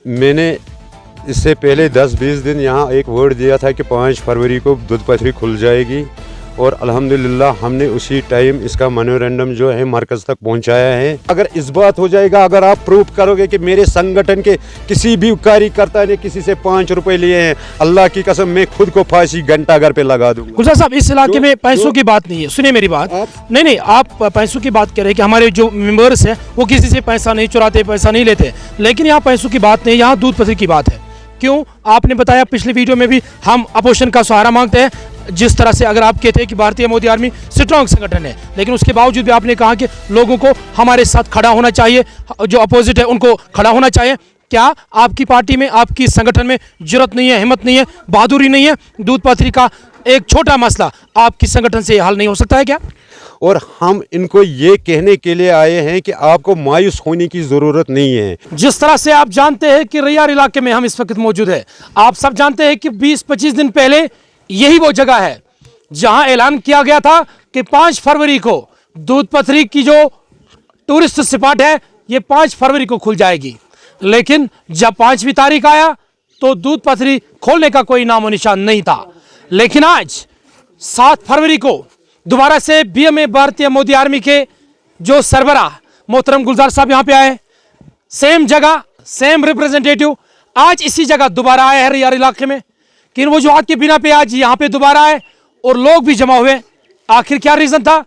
मैंने इससे पहले 10-20 दिन यहाँ एक वर्ड दिया था कि 5 फरवरी को दूध पथरी खुल जाएगी और अल्हम्दुलिल्लाह हमने उसी टाइम इसका मेमोरेंडम जो है मरकज़ तक पहुँचाया है। अगर इस बात हो जाएगा, अगर आप प्रूफ करोगे कि मेरे संगठन के किसी भी कार्यकर्ता ने किसी से 5 रुपए लिए हैं, अल्लाह की कसम मैं खुद को फांसी घंटा घर पे लगा दूंगा। गुलजार साहब, इस इलाके में पैसों की बात नहीं है, सुनिए मेरी बात। नहीं, आप पैसों की बात कर रहे हैं कि हमारे जो मेंबर्स हैं वो किसी से पैसा नहीं चुराते, पैसा नहीं लेते, लेकिन यहाँ पैसों की बात नहीं, यहाँ दूध पथरी की बात है। क्यों? आपने बताया पिछली वीडियो में भी हम अपोजिशन का सहारा मांगते हैं। जिस तरह से अगर आप कहते हैं कि भारतीय मोदी आर्मी स्ट्रॉन्ग संगठन है, लेकिन उसके बावजूद भी आपने कहा कि लोगों को हमारे साथ खड़ा होना चाहिए, जो अपोजिट है उनको खड़ा होना चाहिए। क्या आपकी पार्टी में, आपकी संगठन में जुर्रत नहीं है, हिम्मत नहीं है, बहादुरी नहीं है? दूध पथरी का एक छोटा मसला आपकी संगठन से हल नहीं हो सकता है क्या? और हम इनको ये कहने के लिए आए हैं कि आपको मायूस होने की ज़रूरत नहीं है। जिस तरह से आप जानते हैं कि रैयार इलाके में हम इस वक्त मौजूद है, आप सब जानते हैं कि 20-25 दिन पहले यही वो जगह है जहां ऐलान किया गया था कि 5 फरवरी को दूध पथरी की जो टूरिस्ट स्पॉट है ये 5 फरवरी को खुल जाएगी। लेकिन जब 5वीं तारीख आया तो दूध पथरी खोलने का कोई नामो निशान नहीं था। लेकिन आज 7 फरवरी को दोबारा से बीएमए भारतीय मोदी आर्मी के जो सरबराह मोहतरम गुलजार साहब यहाँ पे आए, सेम जगह सेम रिप्रेजेंटेटिव आज इसी जगह दोबारा आए हैं रैयार इलाके में। किन वजूहात के बिना पे आज यहाँ पे दोबारा आए और लोग भी जमा हुए, आखिर क्या रीजन था?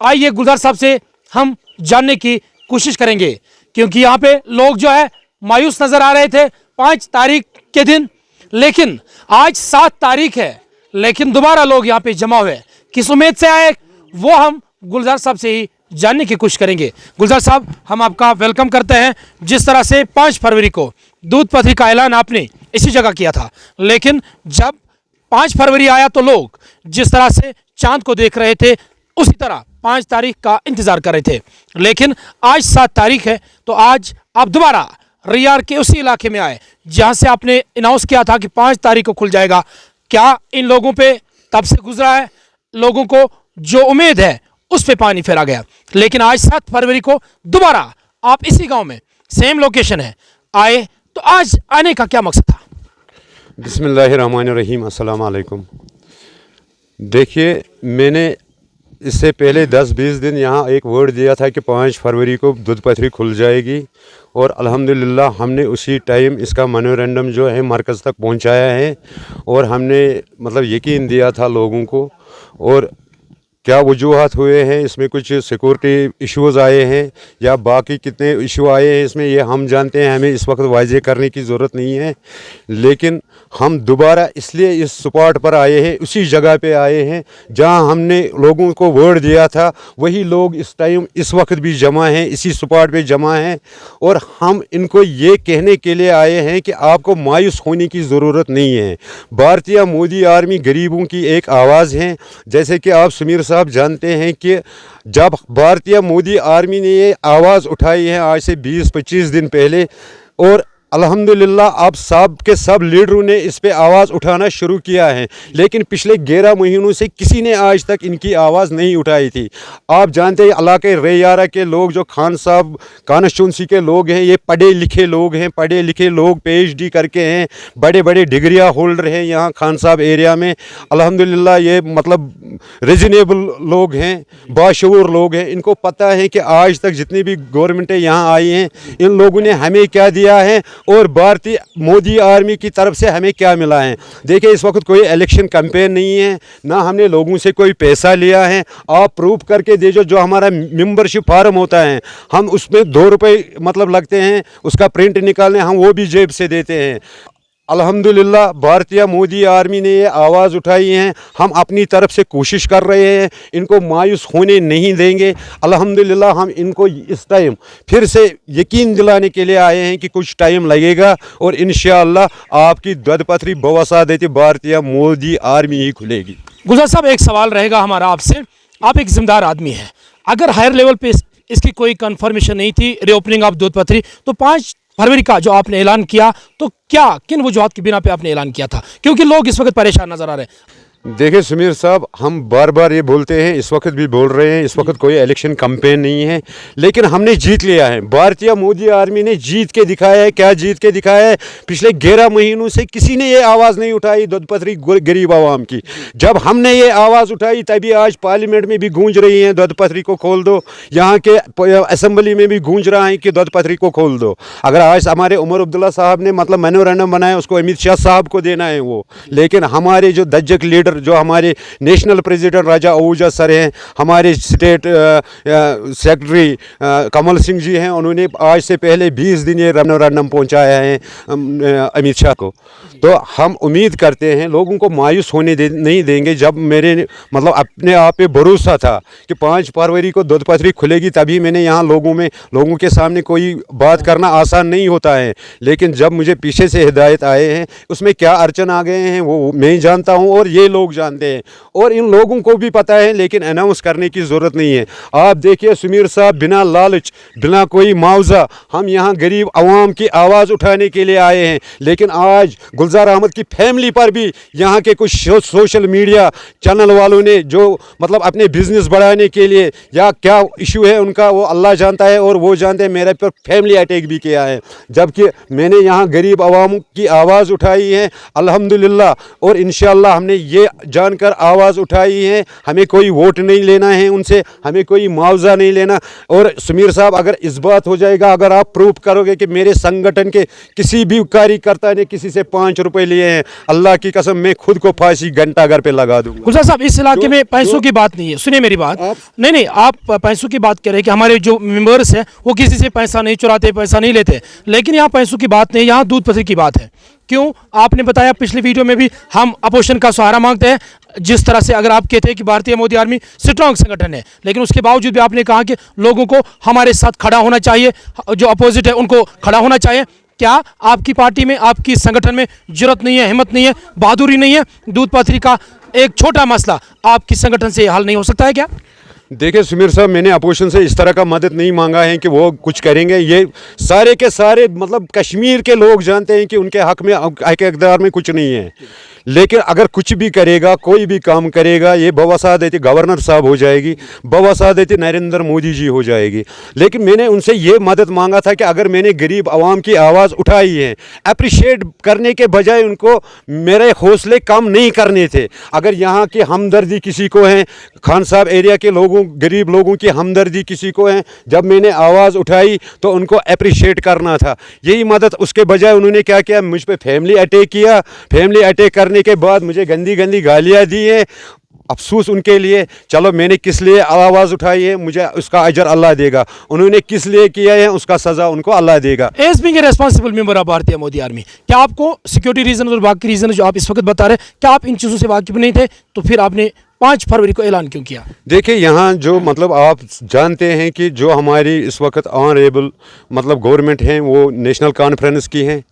आइए गुलजार साहब से हम जानने की कोशिश करेंगे, क्योंकि यहाँ पे लोग जो है मायूस नजर आ रहे थे 5 तारीख के दिन, लेकिन आज 7 तारीख है, लेकिन दोबारा लोग यहाँ पे जमा हुए। किस उम्मीद से आए वो हम गुलजार साहब से ही जानने की कोशिश करेंगे। गुलजार साहब, हम आपका वेलकम करते हैं। जिस तरह से 5 फरवरी को दूध पथरी का ऐलान आपने इसी जगह किया था, लेकिन जब 5 फरवरी आया तो लोग जिस तरह से चांद को देख रहे थे उसी तरह 5 तारीख का इंतजार कर रहे थे। लेकिन आज 7 तारीख है तो आज आप दोबारा रैयार के उसी इलाके में आए जहां से आपने अनाउंस किया था कि 5 तारीख को खुल जाएगा। क्या इन लोगों पे तब से गुजरा है? लोगों को जो उम्मीद है उस पे पानी फेरा गया, लेकिन आज 7 फरवरी को दोबारा आप इसी गांव में सेम लोकेशन है आए, तो आज आने का क्या मकसद था? बिस्मिल्लाहिर्रहमानिर्रहीम, अस्सलाम वालेकुम। देखिए, मैंने इससे पहले 10-20 दिन यहाँ एक वर्ड दिया था कि 5 फरवरी को दूध पथरी खुल जाएगी और अल्हम्दुलिल्लाह हमने उसी टाइम इसका मेमोरेंडम जो है मरकज़ तक पहुँचाया है और हमने मतलब यकीन दिया था लोगों को। और क्या वजूहात हुए हैं इसमें, कुछ सिक्योरिटी इश्यूज़ आए हैं या बाकी कितने इशू आए हैं इसमें, ये हम जानते हैं, हमें इस वक्त वाज़े करने की ज़रूरत नहीं है। लेकिन हम दोबारा इसलिए इस स्पॉट पर आए हैं, उसी जगह पे आए हैं जहां हमने लोगों को वर्ड दिया था। वही लोग इस टाइम इस वक्त भी जमा हैं, इसी स्पॉट पे जमा हैं और हम इनको ये कहने के लिए आए हैं कि आपको मायूस होने की ज़रूरत नहीं है। भारतीय मोदी आर्मी गरीबों की एक आवाज़ है। जैसे कि आप समीर साहब जानते हैं कि जब भारतीय मोदी आर्मी ने ये आवाज़ उठाई है आज से 20-25 दिन पहले, और अल्हम्दुलिल्लाह अब सब के सब लीडरों ने इस पे आवाज़ उठाना शुरू किया है, लेकिन पिछले 11 महीनों से किसी ने आज तक इनकी आवाज़ नहीं उठाई थी। आप जानते हैं इलाके रैयारा के लोग जो खान साहब कॉन्स्टिट्यूंसी के लोग हैं, ये पढ़े लिखे लोग हैं, पढ़े लिखे लोग PhD करके हैं, बड़े बड़े डिग्रियाँ होल्डर हैं यहाँ खान साहब एरिया में। अल्हम्दुलिल्लाह ये मतलब रीजनेबल लोग हैं, बाशऊर लोग हैं। इनको पता है कि आज तक जितनी भी गवर्नमेंटें यहाँ आई हैं इन लोगों ने हमें क्या दिया है और भारतीय मोदी आर्मी की तरफ से हमें क्या मिला है। देखिए, इस वक्त कोई इलेक्शन कैंपेन नहीं है, ना हमने लोगों से कोई पैसा लिया है। आप प्रूफ करके दीजिए, जो हमारा मेंबरशिप फार्म होता है हम उसमें 2 रुपये मतलब लगते हैं, उसका प्रिंट निकालने हम वो भी जेब से देते हैं। अल्हम्दुलिल्लाह भारतीय मोदी आर्मी ने ये आवाज़ उठाई है, हम अपनी तरफ से कोशिश कर रहे हैं, इनको मायूस होने नहीं देंगे। अल्हम्दुलिल्लाह हम इनको इस टाइम फिर से यकीन दिलाने के लिए आए हैं कि कुछ टाइम लगेगा और इंशाअल्लाह आपकी दूध पथरी बवसादती भारतीय मोदी आर्मी ही खुलेगी। गुलजार साहब, एक सवाल रहेगा हमारा आपसे, आप एक जिम्मेदार आदमी हैं, अगर हायर लेवल पे इसकी कोई कंफर्मेशन नहीं थी रीओपनिंग ऑफ दूध पथरी, तो 5 फरवरी का जो आपने ऐलान किया तो क्या किन वजूहात की बिना पे आपने ऐलान किया था? क्योंकि लोग इस वक्त परेशान नजर आ रहे हैं। देखिए सुमीर साहब, हम बार बार ये बोलते हैं, इस वक्त भी बोल रहे हैं, इस वक्त कोई इलेक्शन कैंपेन नहीं है, लेकिन हमने जीत लिया है। भारतीय मोदी आर्मी ने जीत के दिखाया है। क्या जीत के दिखाया है? पिछले 11 महीनों से किसी ने ये आवाज़ नहीं उठाई दूध पथरी गरीब आवाम की। जब हमने ये आवाज़ उठाई तभी आज पार्लियामेंट में भी गूंज रही है दूध पथरी को खोल दो, यहाँ के असेंबली में भी गूंज रहा है कि दूध पथरी को खोल दो। अगर आज हमारे उमर अब्दुल्ला साहब ने मतलब मेमोरेंडम बनाया, उसको अमित शाह साहब को देना है वो, लेकिन हमारे जो दज्जक लीडर, जो हमारे नेशनल प्रेसिडेंट राजा आहूजा सर हैं, हमारे स्टेट सेक्रेटरी कमल सिंह जी हैं, उन्होंने आज से पहले 20 दिन ये मेमोरेंडम पहुंचाया है अमित शाह को। तो हम उम्मीद करते हैं, लोगों को मायूस होने नहीं देंगे। जब मेरे मतलब अपने आप पे भरोसा था कि 5 फरवरी को दूध पथरी खुलेगी, तभी मैंने यहाँ लोगों के सामने कोई बात करना आसान नहीं होता है, लेकिन जब मुझे पीछे से हिदायत आए हैं, उसमें क्या अड़चन आ गए हैं वो मैं ही जानता हूँ और ये लोग जानते हैं, और इन लोगों को भी पता है, लेकिन अनाउंस करने की ज़रूरत नहीं है। आप देखिए सुमीर साहब, बिना लालच, बिना कोई मुआवजा हम यहाँ गरीब आवाम की आवाज़ उठाने के लिए आए हैं। लेकिन आज गुलजार अहमद की फैमिली पर भी यहाँ के कुछ सोशल मीडिया चैनल वालों ने जो मतलब अपने बिजनेस बढ़ाने के लिए या क्या इशू है उनका, वो अल्लाह जानता है और वो जानते हैं, मेरे पर फैमिली अटैक भी किया है, जबकि मैंने यहाँ गरीब आवाम की आवाज़ उठाई है अल्हम्दुलिल्लाह। और इंशाअल्लाह हमने ये जानकर आवाज़ उठाई है, हमें कोई वोट नहीं लेना है उनसे, हमें कोई मुआवजा नहीं लेना। और सुमीर साहब, अगर इस बात हो जाएगा, अगर आप प्रूफ करोगे कि मेरे संगठन के किसी भी कार्यकर्ता ने किसी से 5 रुपए लिए हैं, अल्लाह की कसम मैं खुद को फांसी घंटाघर पे लगा दूंगा। गुलजार साहब, इस इलाके में पैसों की बात नहीं है, सुनिए मेरी बात। नहीं, आप पैसों की बात कर रहे हैं कि हमारे जो मेंबर्स हैं वो किसी से पैसा नहीं चुराते, पैसा नहीं लेते, लेकिन यहाँ पैसों की बात नहीं, यहाँ दूध पथरी की बात है। क्यों? आपने बताया पिछले वीडियो में भी, हम अपोजिशन का सहारा मांगते हैं। जिस तरह से अगर आप कहते हैं कि भारतीय मोदी आर्मी स्ट्रांग संगठन है, लेकिन उसके बावजूद भी आपने कहा कि लोगों को हमारे साथ खड़ा होना चाहिए, जो अपोजिट है उनको खड़ा होना चाहिए। क्या आपकी पार्टी में, आपकी संगठन में जरूरत नहीं है, हिम्मत नहीं है, बहादुरी नहीं है? दूध पथरी का एक छोटा मसला आपकी संगठन से हल नहीं हो सकता है क्या? देखिए सुमीर साहब, मैंने अपोजिशन से इस तरह का मदद नहीं मांगा है कि वो कुछ करेंगे। ये सारे के सारे मतलब कश्मीर के लोग जानते हैं कि उनके हक में, हक इक़्तिदार में कुछ नहीं है, लेकिन अगर कुछ भी करेगा, कोई भी काम करेगा, ये बवसादती गवर्नर साहब हो जाएगी, बवसादती नरेंद्र मोदी जी हो जाएगी। लेकिन मैंने उनसे ये मदद मांगा था कि अगर मैंने गरीब आवाम की आवाज़ उठाई है, अप्रिशिएट करने के बजाय उनको मेरे हौसले कम नहीं करने थे। अगर यहाँ की हमदर्दी किसी को है, खान साहब एरिया के लोगों, गरीब लोगों की हमदर्दी किसी को है, जब मैंने आवाज़ उठाई तो उनको अप्रिशिएट करना था, यही मदद। उसके बजाय उन्होंने क्या किया, मुझ पर फैमिली अटैक किया। फैमिली अटैक करने के बाद मुझे गंदी गंदी गालियाँ दी हैं। अफसोस उनके लिए। चलो, मैंने किस लिए आवाज़ उठाई है, मुझे उसका अजर अल्लाह देगा। उन्होंने किस लिए किया है, उसका सज़ा उनको अल्लाह देगा। As being a responsible member of भारतीय मोदी आर्मी, क्या आपको सिक्योरिटी रीजन और बाकी रीजन जो आप इस वक्त बता रहे हैं, क्या आप इन चीज़ों से वाकिफ नहीं थे? तो फिर आपने 5 फरवरी को ऐलान क्यों किया? देखिए, यहाँ जो मतलब आप जानते हैं कि जो हमारी इस वक्त ऑनरेबल मतलब गवर्नमेंट है, वो नेशनल कॉन्फ्रेंस की है,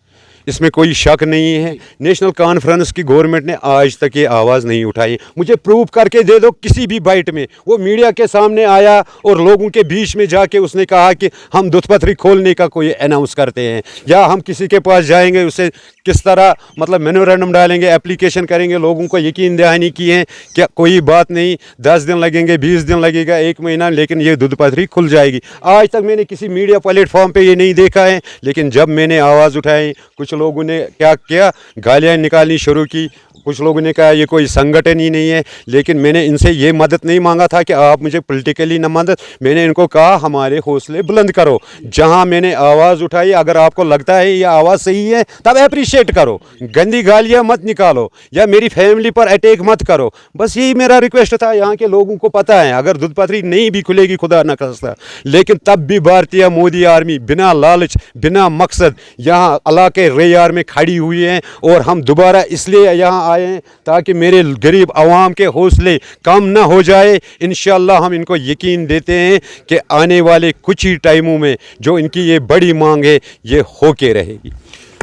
इसमें कोई शक नहीं है। नेशनल कॉन्फ्रेंस की गवर्नमेंट ने आज तक ये आवाज़ नहीं उठाई। मुझे प्रूफ करके दे दो किसी भी बाइट में। वो मीडिया के सामने आया और लोगों के बीच में जाके उसने कहा कि हम दूध पथरी खोलने का कोई अनाउंस करते हैं, या हम किसी के पास जाएंगे, उससे किस तरह मतलब मेमोरेंडम डालेंगे, एप्लीकेशन करेंगे, लोगों को यकीन दहानी की है कि कोई बात नहीं, 10 दिन लगेंगे, 20 दिन लगेगा, 1 महीना, लेकिन ये दूध पथरी खुल जाएगी। आज तक मैंने किसी मीडिया प्लेटफॉर्म पे ये नहीं देखा है। लेकिन जब मैंने आवाज़ उठाई, कुछ लोगों ने क्या किया, गालियाँ निकालनी शुरू की। कुछ लोगों ने कहा ये कोई संगठन ही नहीं है। लेकिन मैंने इनसे ये मदद नहीं मांगा था कि आप मुझे पॉलिटिकली न मदद, मैंने इनको कहा हमारे हौसले बुलंद करो। जहां मैंने आवाज़ उठाई, अगर आपको लगता है ये आवाज़ सही है तब अप्रिशिएट करो, गंदी गालियां मत निकालो या मेरी फैमिली पर अटैक मत करो। बस यही मेरा रिक्वेस्ट था। यहाँ के लोगों को पता है अगर दूध पथरी नहीं भी खुलेगी, खुदा न खास्ता, लेकिन तब भी भारतीय मोदी आर्मी बिना लालच, बिना मकसद यहाँ इलाके रेयार में खड़ी हुई है। और हम दोबारा इसलिए यहाँ आए हैं ताकि मेरे गरीब आवाम के हौसले कम ना हो जाए। इंशाअल्लाह हम इनको यकीन देते हैं कि आने वाले कुछ ही टाइमों में जो इनकी ये बड़ी मांग है ये होके रहेगी।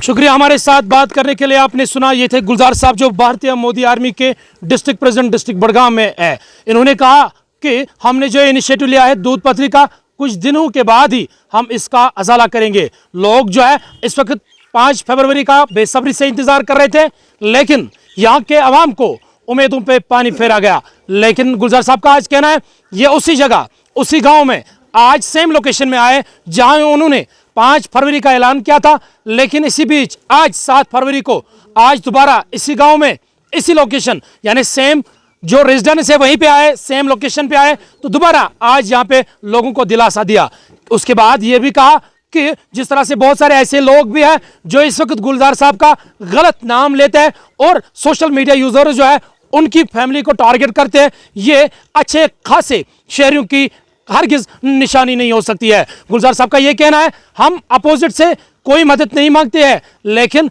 शुक्रिया हमारे साथ बात करने के लिए। आपने सुना, ये थे गुलजार साहब जो भारतीय मोदी आर्मी के डिस्ट्रिक्ट प्रेसिडेंट डिस्ट्रिक्ट बड़गाम में है। इन्होंने कहा कि हमने जो इनिशिएटिव लिया है दूध पथरी का, कुछ दिनों के बाद ही हम इसका अजाला करेंगे। लोग जो है इस वक्त 5 फरवरी का बेसब्री से इंतजार कर रहे थे, लेकिन यहाँ के अवाम को उम्मीदों पे पानी फेरा गया। लेकिन गुलजार साहब का आज कहना है ये उसी जगह, उसी गांव में आज सेम लोकेशन में आए जहां उन्होंने 5 फरवरी का ऐलान किया था, लेकिन इसी बीच आज 7 फरवरी को आज दोबारा इसी गांव में, इसी लोकेशन, यानी सेम जो रेजिडेंस है वहीं पे आए, सेम लोकेशन पे आए, तो दोबारा आज यहाँ पे लोगों को दिलासा दिया। उसके बाद ये भी कहा कि जिस तरह से बहुत सारे ऐसे लोग भी हैं जो इस वक्त गुलजार साहब का गलत नाम लेते हैं और सोशल मीडिया यूजर जो है उनकी फैमिली को टारगेट करते हैं, ये अच्छे खासे शहरियों की हरगिज निशानी नहीं हो सकती है। गुलजार साहब का ये कहना है हम अपोजिट से कोई मदद नहीं मांगते हैं, लेकिन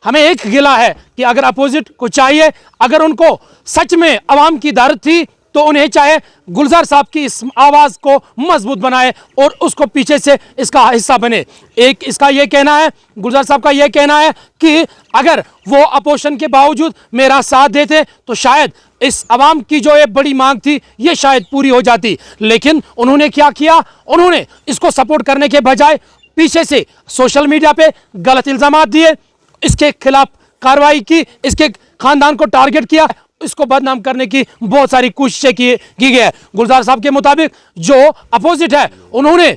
हमें एक गिला है कि अगर अपोजिट को चाहिए, अगर उनको सच में अवाम की दारत थी तो उन्हें चाहे गुलजार साहब की इस आवाज को मजबूत बनाए और उसको पीछे से इसका हिस्सा बने। एक इसका ये कहना है, गुलजार साहब का ये कहना है कि अगर वो अपोजिशन के बावजूद मेरा साथ देते तो शायद इस अवाम की जो ये बड़ी मांग थी ये शायद पूरी हो जाती। लेकिन उन्होंने क्या किया, उन्होंने इसको सपोर्ट करने के बजाय पीछे से सोशल मीडिया पे गलत इल्जामात दिए, इसके खिलाफ कार्रवाई की, इसके खानदान को टारगेट किया, इसको बदनाम करने की बहुत सारी कोशिशें की गई है। गुलजार साहब के मुताबिक जो अपोजिट है उन्होंने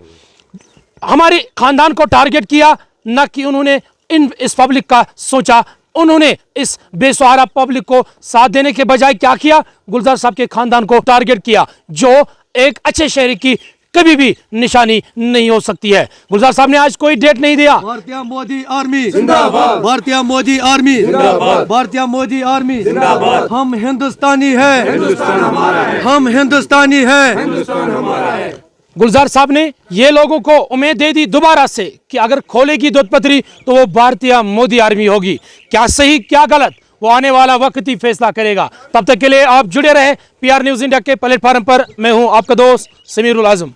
हमारे खानदान को टारगेट किया, न कि उन्होंने इस पब्लिक का सोचा। उन्होंने इस बेसहारा पब्लिक को साथ देने के बजाय क्या किया, गुलजार साहब के खानदान को टारगेट किया, जो एक अच्छे शहरी की कभी भी निशानी नहीं हो सकती है। गुलजार साहब ने आज कोई डेट नहीं दिया। भारतीय मोदी आर्मी जिंदाबाद, भारतीय मोदी आर्मी जिंदाबाद, भारतीय मोदी आर्मी जिंदाबाद। हम हिंदुस्तानी है, हिंदुस्तान हमारा है, हम हिंदुस्तानी है, हिंदुस्तान हमारा है। गुलजार साहब ने ये लोगों को उम्मीद दे दी दोबारा से कि अगर खोलेगी दूध पथरी तो वो भारतीय मोदी आर्मी होगी। क्या सही क्या गलत वो आने वाला वक्त ही फैसला करेगा। तब तक के लिए आप जुड़े रहे PR न्यूज़ इंडिया के प्लेटफार्म पर। मैं हूं आपका दोस्त समीरुल आजम।